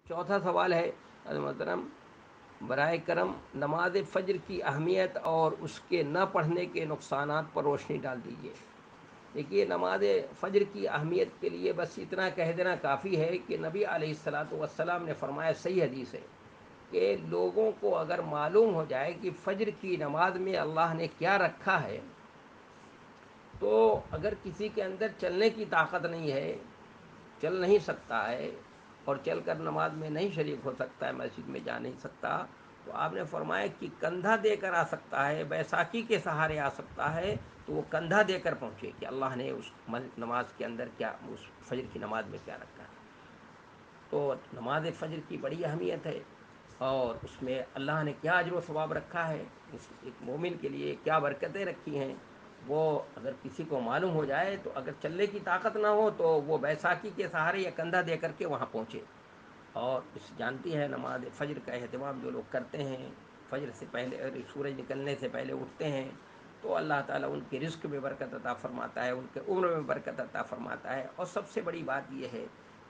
چوتھا سوال ہے محترم، برائے کرم نماز فجر کی اہمیت اور اس کے نہ پڑھنے کے نقصانات پر روشنی ڈال دیجیے۔ دیکھیے، نماز فجر کی اہمیت کے لیے بس اتنا کہہ دینا کافی ہے کہ نبی علیہ الصلاۃ والسلام نے فرمایا، صحیح حدیث ہے، کہ لوگوں کو اگر معلوم ہو جائے کہ فجر کی نماز میں اللہ نے کیا رکھا ہے، تو اگر کسی کے اندر چلنے کی طاقت نہیں ہے، چل نہیں سکتا ہے، اور چل کر نماز میں نہیں شریک ہو سکتا ہے، مسجد میں جا نہیں سکتا، تو آپ نے فرمایا کہ کندھا دے کر آ سکتا ہے، بیساکھی کے سہارے آ سکتا ہے، تو وہ کندھا دے کر پہنچے کہ اللہ نے اس نماز کے اندر کیا، اس فجر کی نماز میں کیا رکھا ہے۔ تو نماز فجر کی بڑی اہمیت ہے، اور اس میں اللہ نے کیا اجر و ثواب رکھا ہے، اس ایک مومن کے لیے کیا برکتیں رکھی ہیں، وہ اگر کسی کو معلوم ہو جائے تو اگر چلنے کی طاقت نہ ہو تو وہ بیساکھی کے سہارے یا کندھا دے کر کے وہاں پہنچے۔ اور اس جانتی ہے، نماز فجر کا اہتمام جو لوگ کرتے ہیں، فجر سے پہلے اور سورج نکلنے سے پہلے اٹھتے ہیں، تو اللہ تعالیٰ ان کے رزق میں برکت عطا فرماتا ہے، ان کے عمر میں برکت عطا فرماتا ہے، اور سب سے بڑی بات یہ ہے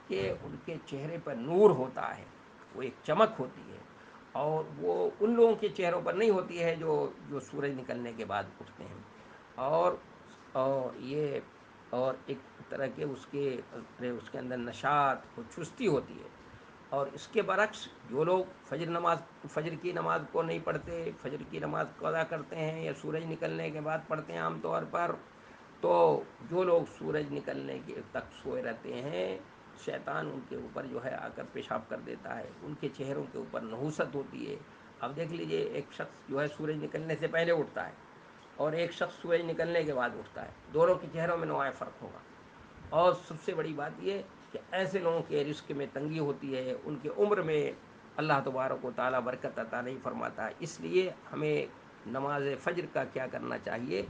کہ ان کے چہرے پر نور ہوتا ہے، وہ ایک چمک ہوتی ہے، اور وہ ان لوگوں کے چہروں پر نہیں ہوتی ہے جو سورج نکلنے کے بعد اٹھتے ہیں۔ اور اور یہ اور ایک طرح کے اس کے اندر نشاط اور چستی ہوتی ہے۔ اور اس کے برعکس جو لوگ فجر کی نماز کو نہیں پڑھتے، فجر کی نماز کو ادا کرتے ہیں یا سورج نکلنے کے بعد پڑھتے ہیں عام طور پر، تو جو لوگ سورج نکلنے کے تک سوئے رہتے ہیں، شیطان ان کے اوپر جو ہے آ کر پیشاب کر دیتا ہے، ان کے چہروں کے اوپر نحوست ہوتی ہے۔ اب دیکھ لیجئے، ایک شخص جو ہے سورج نکلنے سے پہلے اٹھتا ہے، اور ایک شخص سورج نکلنے کے بعد اٹھتا ہے، دونوں کے چہروں میں نمایاں فرق ہوگا۔ اور سب سے بڑی بات یہ کہ ایسے لوگوں کے رزق میں تنگی ہوتی ہے، ان کے عمر میں اللہ تبارک و تعالیٰ برکت عطا نہیں فرماتا ہے۔ اس لیے ہمیں نماز فجر کا کیا کرنا چاہیے،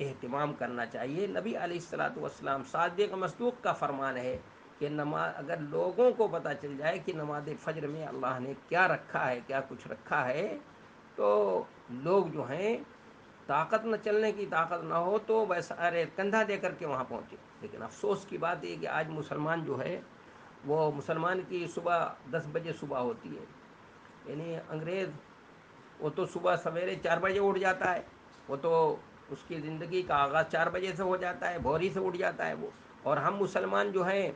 اہتمام کرنا چاہیے۔ نبی علیہ الصلاۃ والسلام صادق مصدوق کا فرمان ہے کہ اگر لوگوں کو پتہ چل جائے کہ نماز فجر میں اللہ نے کیا رکھا ہے، کیا کچھ رکھا ہے، تو لوگ جو ہیں، طاقت نہ چلنے کی طاقت نہ ہو تو ویسا ارے کندھا دے کر کے وہاں پہنچے۔ لیکن افسوس کی بات یہ کہ آج مسلمان جو ہے، وہ مسلمان کی صبح 10 بجے صبح ہوتی ہے، یعنی انگریز وہ تو صبح سویرے 4 بجے اٹھ جاتا ہے، وہ تو اس کی زندگی کا آغاز 4 بجے سے ہو جاتا ہے، بھوری سے اٹھ جاتا ہے وہ۔ اور ہم مسلمان جو ہیں،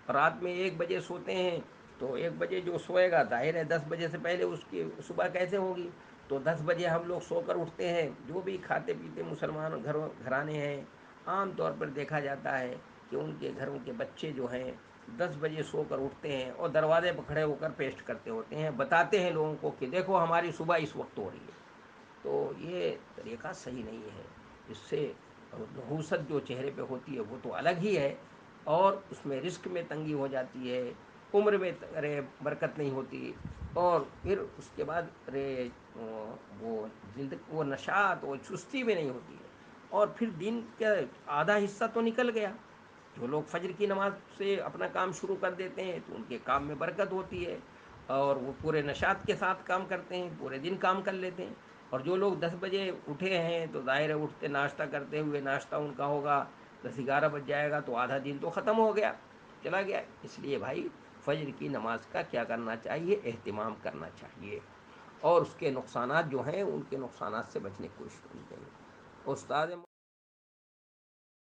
رات میں 1 بجے سوتے ہیں، تو 1 بجے جو سوئے گا، ظاہر ہے 10 بجے سے پہلے اس کی صبح کیسے ہوگی؟ تو 10 بجے ہم لوگ سو کر اٹھتے ہیں۔ جو بھی کھاتے پیتے مسلمان گھرانے ہیں، عام طور پر دیکھا جاتا ہے کہ ان کے گھروں کے بچے جو ہیں 10 بجے سو کر اٹھتے ہیں، اور دروازے پہ کھڑے ہو کر پیسٹ کرتے ہوتے ہیں، بتاتے ہیں لوگوں کو کہ دیکھو ہماری صبح اس وقت ہو رہی ہے۔ تو یہ طریقہ صحیح نہیں ہے، اس سے نحوست جو چہرے پہ ہوتی ہے وہ تو الگ ہی ہے، اور اس میں رزق میں تنگی ہو جاتی ہے، عمر میں برکت نہیں ہوتی، اور پھر اس کے بعد وہ نشاط و چستی میں نہیں ہوتی ہے، اور پھر دن کا آدھا حصہ تو نکل گیا۔ جو لوگ فجر کی نماز سے اپنا کام شروع کر دیتے ہیں تو ان کے کام میں برکت ہوتی ہے، اور وہ پورے نشاط کے ساتھ کام کرتے ہیں، پورے دن کام کر لیتے ہیں۔ اور جو لوگ 10 بجے اٹھے ہیں تو ظاہر ہے اٹھتے ناشتہ کرتے ہوئے، ناشتہ ان کا ہوگا 10-11 بج جائے گا، تو آدھا دن تو ختم ہو گیا، چلا گیا۔ اس لیے بھائی، فجر کی نماز کا کیا کرنا چاہیے، اہتمام کرنا چاہیے، اور اس کے نقصانات جو ہیں ان کے نقصانات سے بچنے کی کوشش کرنی چاہیے۔ استاد